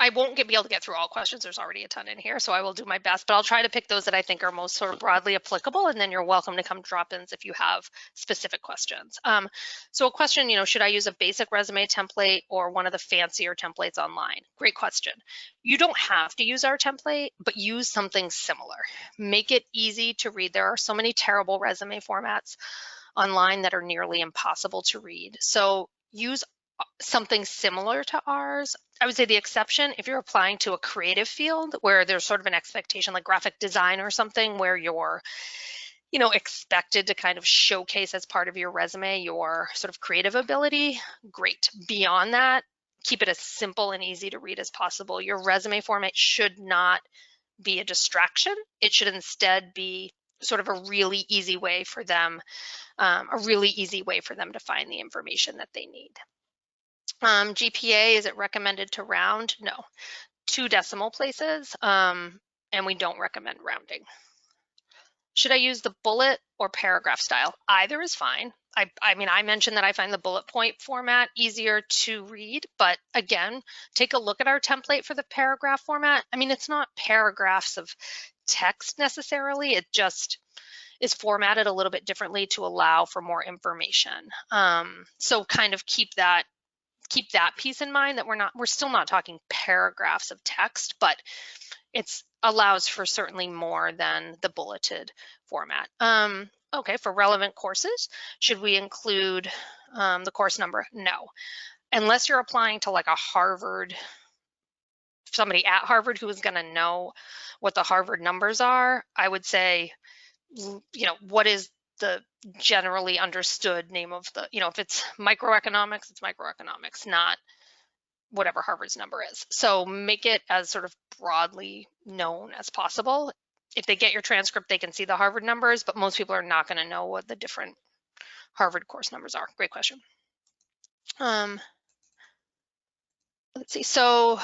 I won't be able to get through all questions. There's already a ton in here, so I will do my best, but I'll try to pick those that I think are most sort of broadly applicable, and then you're welcome to come drop-ins if you have specific questions. So a question, should I use a basic resume template or one of the fancier templates online? Great question. You don't have to use our template, but use something similar. Make it easy to read. There are so many terrible resume formats online that are nearly impossible to read. So use something similar to ours. I would say the exception, if you're applying to a creative field where there's sort of an expectation, like graphic design or something, where you're, expected to kind of showcase as part of your resume your sort of creative ability, great. Beyond that, keep it as simple and easy to read as possible. Your resume format should not be a distraction. It should instead be sort of a really easy way for them, to find the information that they need. GPA, is it recommended to round? No, 2 decimal places, and we don't recommend rounding. Should I use the bullet or paragraph style? Either is fine. I mean, I mentioned that I find the bullet point format easier to read, but again, take a look at our template for the paragraph format. I mean, it's not paragraphs of text necessarily, it just is formatted a little bit differently to allow for more information. So kind of keep that piece in mind, that we're still not talking paragraphs of text, but it allows for certainly more than the bulleted format. Okay, for relevant courses, should we include the course number? No, unless you're applying to like a Harvard, somebody at Harvard who is going to know what the Harvard numbers are. I would say, what is the generally understood name of the, if it's microeconomics, it's microeconomics, not whatever Harvard's number is. So make it as sort of broadly known as possible. If they get your transcript, they can see the Harvard numbers, but most people are not going to know what the different Harvard course numbers are. Great question. Let's see. So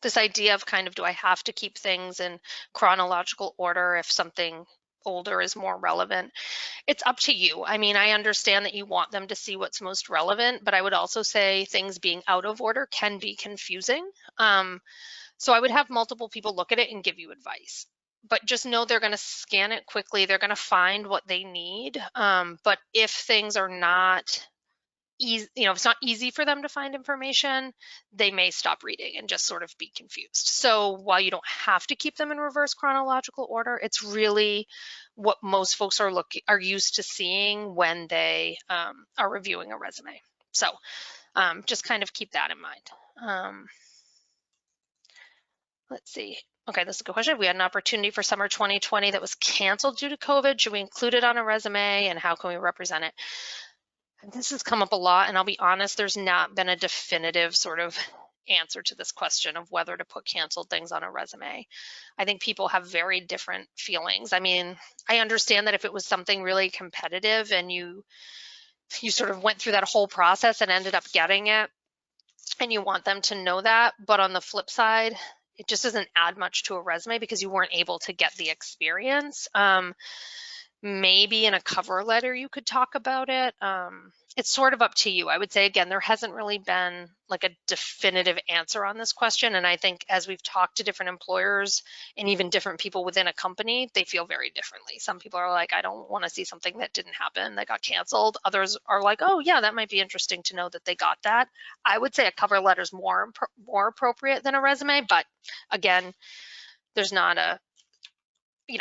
this idea of kind of, do I have to keep things in chronological order if something older is more relevant? It's up to you. I mean, I understand that you want them to see what's most relevant, but I would also say things being out of order can be confusing. So I would have multiple people look at it and give you advice, but just know they're going to scan it quickly. They're going to find what they need. But if things are not easy, if it's not easy for them to find information, they may stop reading and just sort of be confused. So while you don't have to keep them in reverse chronological order, it's really what most folks are used to seeing when they are reviewing a resume. So just kind of keep that in mind. Let's see. Okay, this is a good question. We had an opportunity for summer 2020 that was canceled due to COVID. Should we include it on a resume, and how can we represent it? This has come up a lot, and I'll be honest, there's not been a definitive sort of answer to this question of whether to put canceled things on a resume. I think people have very different feelings. I mean, I understand that if it was something really competitive and you sort of went through that whole process and ended up getting it, and you want them to know that, but on the flip side, it just doesn't add much to a resume because you weren't able to get the experience. Maybe in a cover letter you could talk about it. It's sort of up to you. I would say, again, there hasn't really been like a definitive answer on this question. And I think as we've talked to different employers and even different people within a company, they feel very differently. Some people are like, I don't want to see something that didn't happen, that got canceled. Others are like, oh yeah, that might be interesting to know that they got that. I would say a cover letter is more appropriate than a resume, but again, there's not a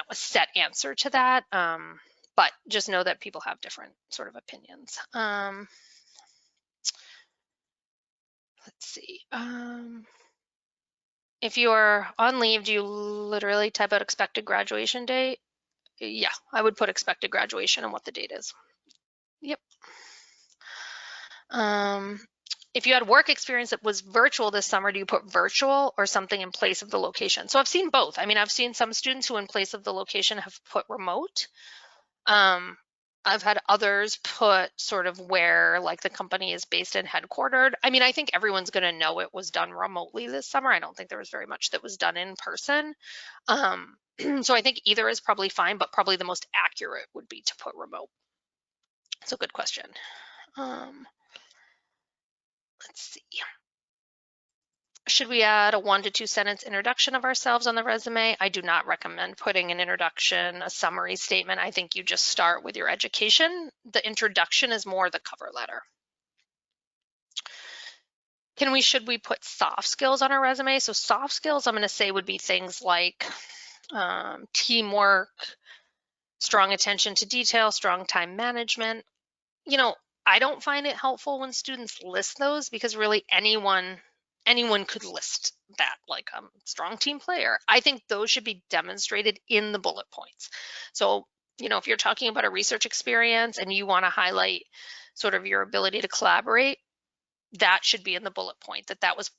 a set answer to that. But just know that people have different sort of opinions. Let's see. If you're on leave, do you literally type out expected graduation date? Yeah, I would put expected graduation and what the date is. Yep. If you had work experience that was virtual this summer, do you put virtual or something in place of the location? So I've seen both. I mean, I've seen some students who in place of the location have put remote. I've had others put sort of where like the company is based and headquartered. I mean, I think everyone's going to know it was done remotely this summer. I don't think there was very much that was done in person. So I think either is probably fine, but probably the most accurate would be to put remote. So good question. Let's see. Should we add a 1 to 2 sentence introduction of ourselves on the resume? I do not recommend putting an introduction, a summary statement. I think you just start with your education. The introduction is more the cover letter. Should we put soft skills on our resume? So soft skills, I'm going to say, would be things like teamwork, strong attention to detail, strong time management. I don't find it helpful when students list those because really anyone could list that, like strong team player. I think those should be demonstrated in the bullet points. So, if you're talking about a research experience and you want to highlight sort of your ability to collaborate, that should be in the bullet point, that was,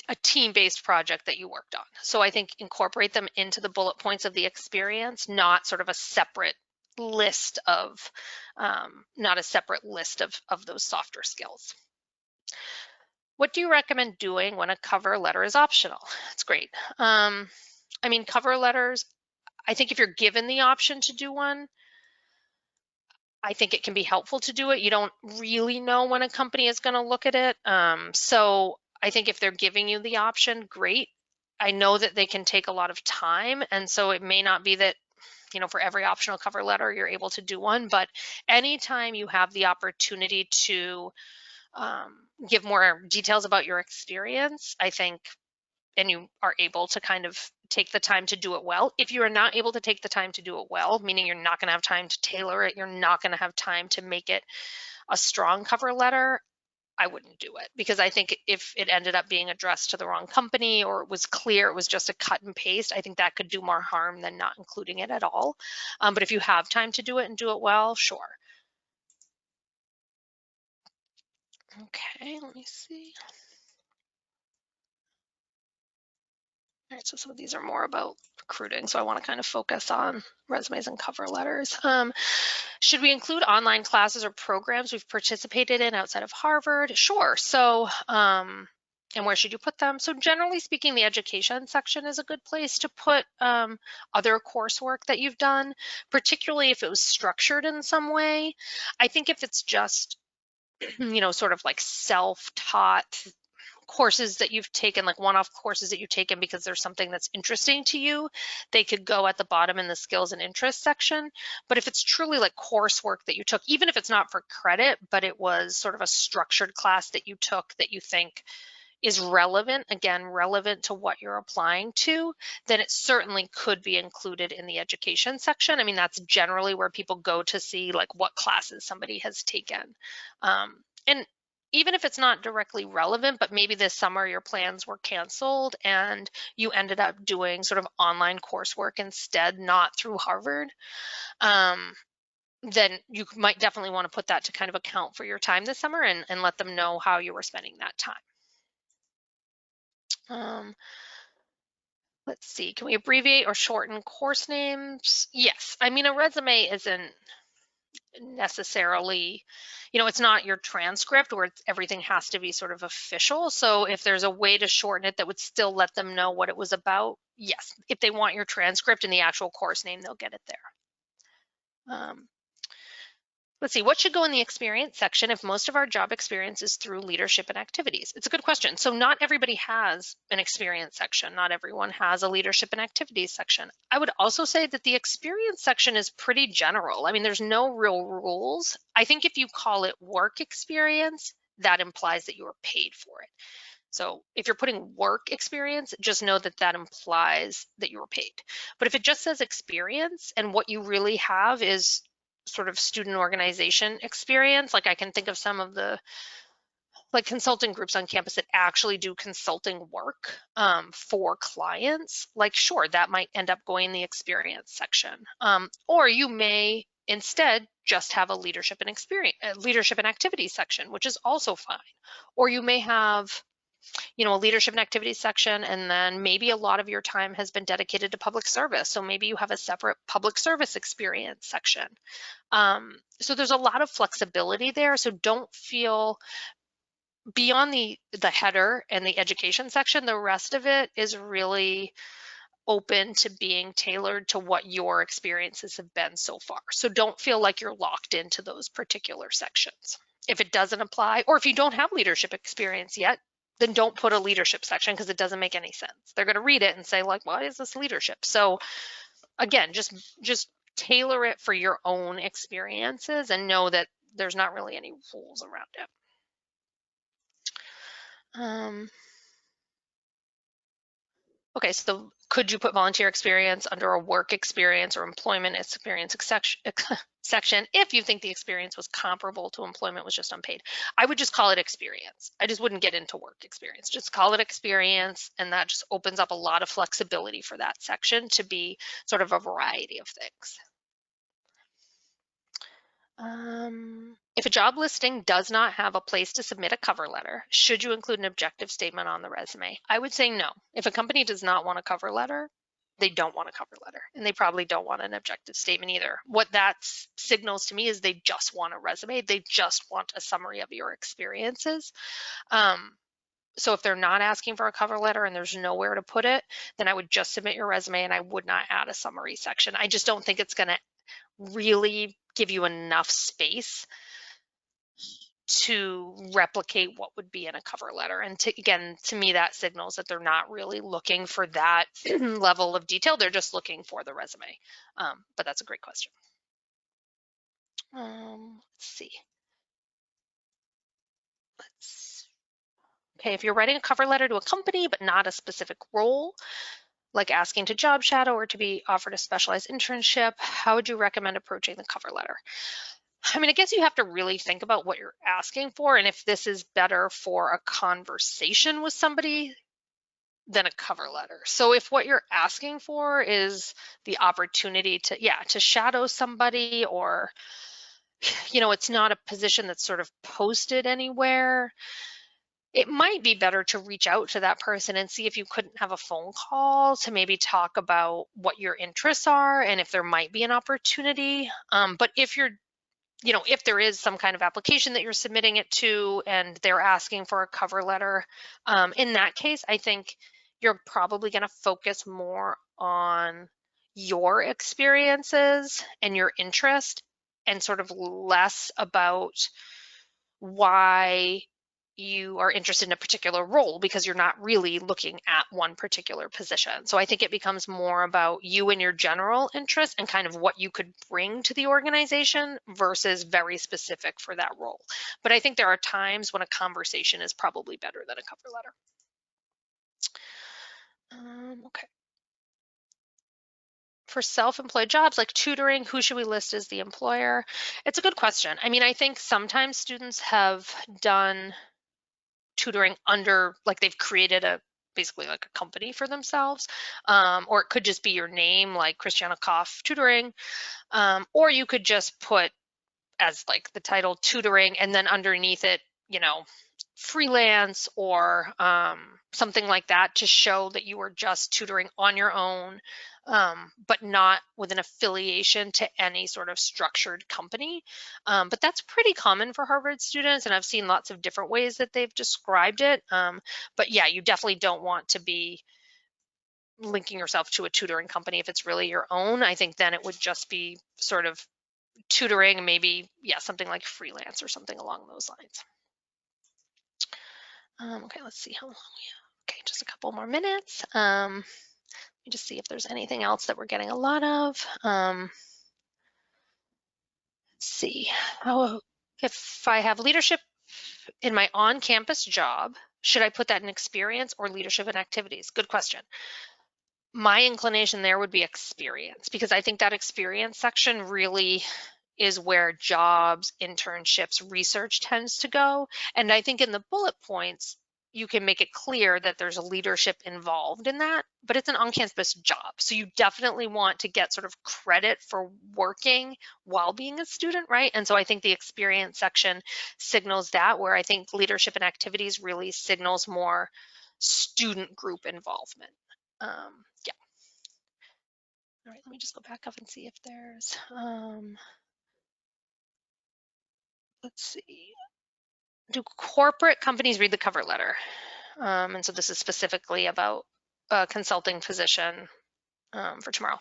a team-based project that you worked on. So I think incorporate them into the bullet points of the experience, not sort of a separate list of, those softer skills. What do you recommend doing when a cover letter is optional? That's great. I mean, cover letters, I think if you're given the option to do one, I think it can be helpful to do it. You don't really know when a company is going to look at it. So I think if they're giving you the option, great. I know that they can take a lot of time. And so it may not be that, for every optional cover letter, you're able to do one. But anytime you have the opportunity to give more details about your experience, I think, and you are able to kind of take the time to do it well. If you are not able to take the time to do it well, meaning you're not going to have time to tailor it, you're not going to have time to make it a strong cover letter, I wouldn't do it, because I think if it ended up being addressed to the wrong company or it was clear it was just a cut and paste, I think that could do more harm than not including it at all. But if you have time to do it and do it well, sure. Okay, let me see. All right, so some of these are more about recruiting, so I want to kind of focus on resumes and cover letters. Should we include online classes or programs we've participated in outside of Harvard? Sure. So, and where should you put them? So generally speaking, the education section is a good place to put other coursework that you've done, particularly if it was structured in some way. I think if it's just, sort of like self-taught courses that you've taken, like one-off courses that you've taken because there's something that's interesting to you, they could go at the bottom in the skills and interests section. But if it's truly like coursework that you took, even if it's not for credit, but it was sort of a structured class that you took that you think is relevant, again, relevant to what you're applying to, then it certainly could be included in the education section. I mean, that's generally where people go to see like what classes somebody has taken. And even if it's not directly relevant, but maybe this summer your plans were canceled and you ended up doing sort of online coursework instead, not through Harvard, then you might definitely want to put that to kind of account for your time this summer and let them know how you were spending that time. Let's see, can we abbreviate or shorten course names? Yes. I mean, a resume isn't necessarily, it's not your transcript where everything has to be sort of official. So if there's a way to shorten it that would still let them know what it was about, yes. If they want your transcript and the actual course name, they'll get it there. Let's see, what should go in the experience section if most of our job experience is through leadership and activities? It's a good question. So not everybody has an experience section. Not everyone has a leadership and activities section. I would also say that the experience section is pretty general. I mean, there's no real rules. I think if you call it work experience, that implies that you are paid for it. So if you're putting work experience, just know that that implies that you were paid. But if it just says experience and what you really have is sort of student organization experience, like I can think of some of the consulting groups on campus that actually do consulting work for clients, like sure, that might end up going in the experience section. Or you may instead just have a leadership and activities section, which is also fine. Or you may have a leadership and activities section, and then maybe a lot of your time has been dedicated to public service. So maybe you have a separate public service experience section. So there's a lot of flexibility there. So don't feel beyond the header and the education section, the rest of it is really open to being tailored to what your experiences have been so far. So don't feel like you're locked into those particular sections. If it doesn't apply, or if you don't have leadership experience yet, then don't put a leadership section because it doesn't make any sense. They're going to read it and say like, why is this leadership? So again, just tailor it for your own experiences and know that there's not really any rules around it. Okay, so could you put volunteer experience under a work experience or employment experience section if you think the experience was comparable to employment was just unpaid? I would just call it experience. I just wouldn't get into work experience. Just call it experience, and that just opens up a lot of flexibility for that section to be sort of a variety of things. If a job listing does not have a place to submit a cover letter, should you include an objective statement on the resume? I would say no. If a company does not want a cover letter, they don't want a cover letter, and they probably don't want an objective statement either. What that signals to me is they just want a resume. They just want a summary of your experiences. So if they're not asking for a cover letter and there's nowhere to put it, then I would just submit your resume and I would not add a summary section. I just don't think it's going to really give you enough space to replicate what would be in a cover letter. And to me, that signals that they're not really looking for that level of detail. They're just looking for the resume. But that's a great question. Let's see. Okay, if you're writing a cover letter to a company, but not a specific role, like asking to job shadow or to be offered a specialized internship, how would you recommend approaching the cover letter? I mean, I guess you have to really think about what you're asking for and if this is better for a conversation with somebody than a cover letter. So if what you're asking for is the opportunity to shadow somebody, or, it's not a position that's sort of posted anywhere, it might be better to reach out to that person and see if you couldn't have a phone call to maybe talk about what your interests are and if there might be an opportunity. But if if there is some kind of application that you're submitting it to and they're asking for a cover letter, in that case, I think you're probably going to focus more on your experiences and your interest and sort of less about why you are interested in a particular role, because you're not really looking at one particular position. So I think it becomes more about you and your general interest and kind of what you could bring to the organization versus very specific for that role. But I think there are times when a conversation is probably better than a cover letter. Okay. For self-employed jobs like tutoring, who should we list as the employer? It's a good question. I mean, I think sometimes students have done tutoring under, like they've created basically like a company for themselves, or it could just be your name, like Christiana Koff Tutoring, or you could just put as like the title tutoring and then underneath it freelance or something like that to show that you are just tutoring on your own, but not with an affiliation to any sort of structured company. But that's pretty common for Harvard students, and I've seen lots of different ways that they've described it. But yeah, you definitely don't want to be linking yourself to a tutoring company if it's really your own. I think then it would just be sort of tutoring, maybe, yeah, something like freelance or something along those lines. Okay, let's see how long we have. Okay, just a couple more minutes. Let me just see if there's anything else that we're getting a lot of. Let's see. If I have leadership in my on-campus job, should I put that in experience or leadership and activities? Good question. My inclination there would be experience, because I think that experience section really is where jobs, internships, research tends to go. And I think in the bullet points, you can make it clear that there's a leadership involved in that, but it's an on-campus job. So you definitely want to get sort of credit for working while being a student, right? And so I think the experience section signals that, where I think leadership and activities really signals more student group involvement. Yeah. All right, let me just go back up and see if there's, let's see. Do corporate companies read the cover letter? And so this is specifically about a consulting position for tomorrow.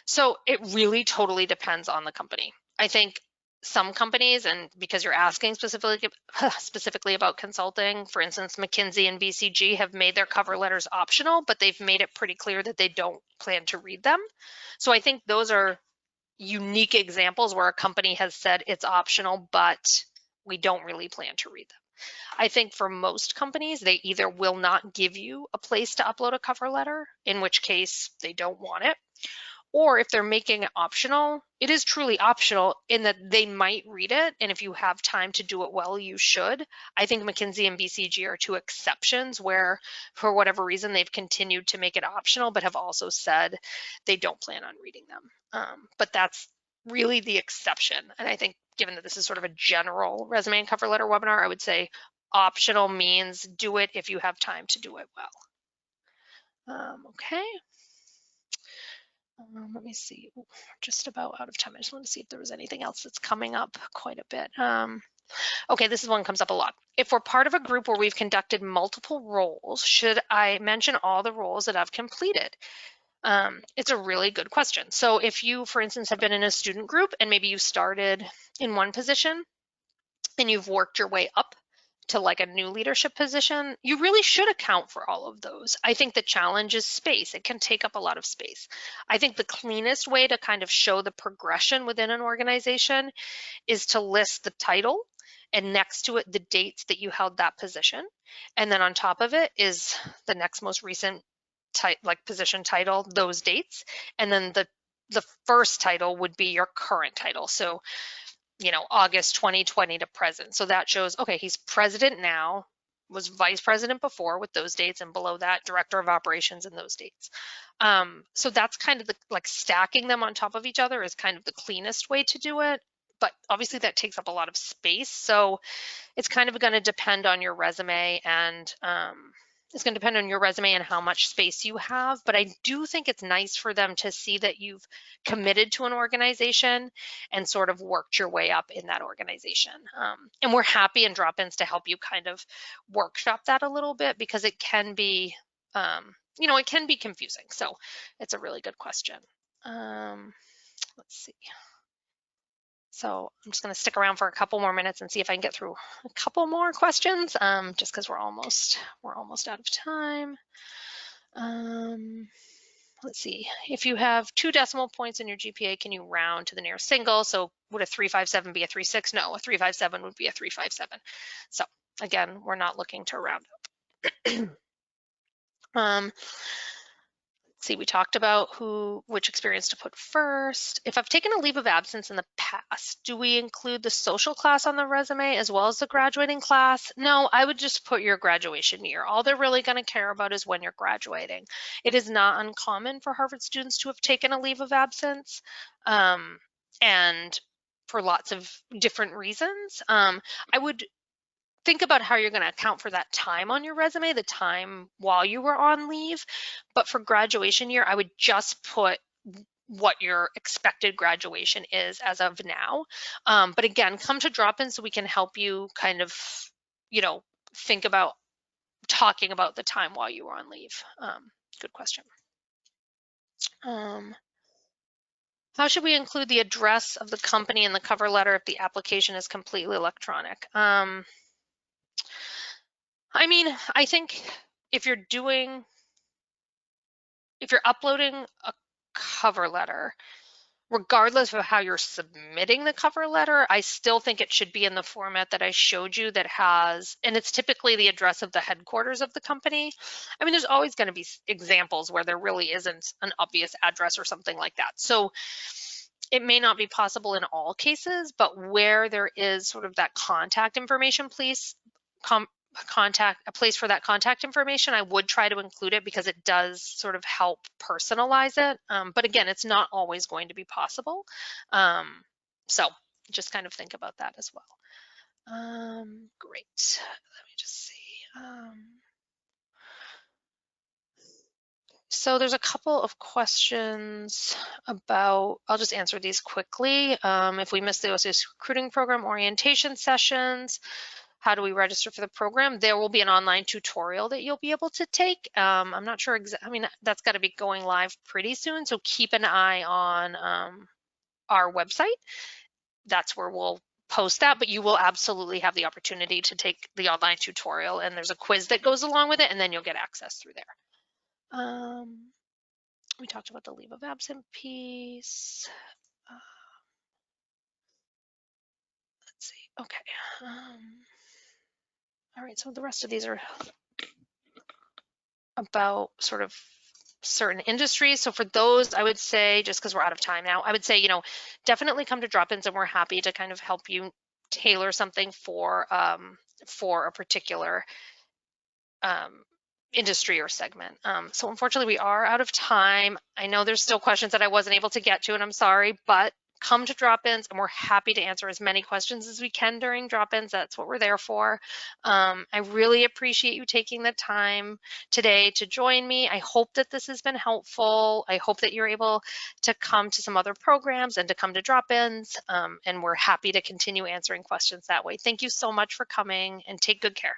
So it really totally depends on the company. I think some companies, and because you're asking specifically about consulting, for instance, McKinsey and BCG have made their cover letters optional, but they've made it pretty clear that they don't plan to read them. So I think those are unique examples where a company has said it's optional, but we don't really plan to read them. I think for most companies, they either will not give you a place to upload a cover letter, in which case they don't want it, or if they're making it optional, it is truly optional in that they might read it, and if you have time to do it well, you should. I think McKinsey and BCG are two exceptions where, for whatever reason, they've continued to make it optional, but have also said they don't plan on reading them. But that's really the exception. And I think given that this is sort of a general resume and cover letter webinar, I would say optional means do it if you have time to do it well. Okay. Let me see, we're just about out of time. I just want to see if there was anything else that's coming up quite a bit. Okay, this is one comes up a lot. If we're part of a group where we've conducted multiple roles, should I mention all the roles that I've completed? It's a really good question. So if you, for instance, have been in a student group and maybe you started in one position and you've worked your way up to like a new leadership position, you really should account for all of those. I think the challenge is space. It can take up a lot of space. I think the cleanest way to kind of show the progression within an organization is to list the title, and next to it, the dates that you held that position. And then on top of it is the next most recent position title, those dates. And then the first title would be your current title. So August 2020 to present. So that shows, okay, he's president now, was vice president before with those dates, and below that, director of operations and those dates. So that's kind of stacking them on top of each other is kind of the cleanest way to do it. But obviously that takes up a lot of space. So it's kind of going to depend on your resume and how much space you have. But I do think it's nice for them to see that you've committed to an organization and sort of worked your way up in that organization. And we're happy in drop-ins to help you kind of workshop that a little bit, because it can be, it can be confusing. So it's a really good question. Let's see. So I'm just going to stick around for a couple more minutes and see if I can get through a couple more questions, just because we're almost out of time. Let's see. If you have 2 decimal points in your GPA, can you round to the nearest single? So would a 357 be a 36? No, a 357 would be a 357. So again, we're not looking to round up. See, we talked about which experience to put first. If I've taken a leave of absence in the past, do we include the social class on the resume as well as the graduating class? No, I would just put your graduation year. All they're really going to care about is when you're graduating. It is not uncommon for Harvard students to have taken a leave of absence, and for lots of different reasons. I would think about how you're going to account for that time on your resume, the time while you were on leave. But for graduation year, I would just put what your expected graduation is as of now. But again, come to drop-in so we can help you kind of, think about talking about the time while you were on leave. Good question. How should we include the address of the company in the cover letter if the application is completely electronic? I mean, I think if you're uploading a cover letter, regardless of how you're submitting the cover letter, I still think it should be in the format that I showed you that has, and it's typically the address of the headquarters of the company. I mean, there's always going to be examples where there really isn't an obvious address or something like that. So it may not be possible in all cases, but where there is sort of that contact information, please a place for that contact information, I would try to include it because it does sort of help personalize it. But again, it's not always going to be possible. So just kind of think about that as well. Great. Let me just see. So there's a couple of questions about, I'll just answer these quickly. If we missed the OCS recruiting program orientation sessions, how do we register for the program? There will be an online tutorial that you'll be able to take. I'm not sure I mean, that's got to be going live pretty soon. So keep an eye on our website. That's where we'll post that, but you will absolutely have the opportunity to take the online tutorial, and there's a quiz that goes along with it, and then you'll get access through there. We talked about the leave of absence piece. Let's see. Okay. All right. So the rest of these are about sort of certain industries. So for those, I would say, just because we're out of time now, I would say, definitely come to drop-ins, and we're happy to kind of help you tailor something for a particular industry or segment. So unfortunately, we are out of time. I know there's still questions that I wasn't able to get to, and I'm sorry, but come to drop-ins, and we're happy to answer as many questions as we can during drop-ins. That's what we're there for. I really appreciate you taking the time today to join me. I hope that this has been helpful. I hope that you're able to come to some other programs and to come to drop-ins, and we're happy to continue answering questions that way. Thank you so much for coming, and take good care.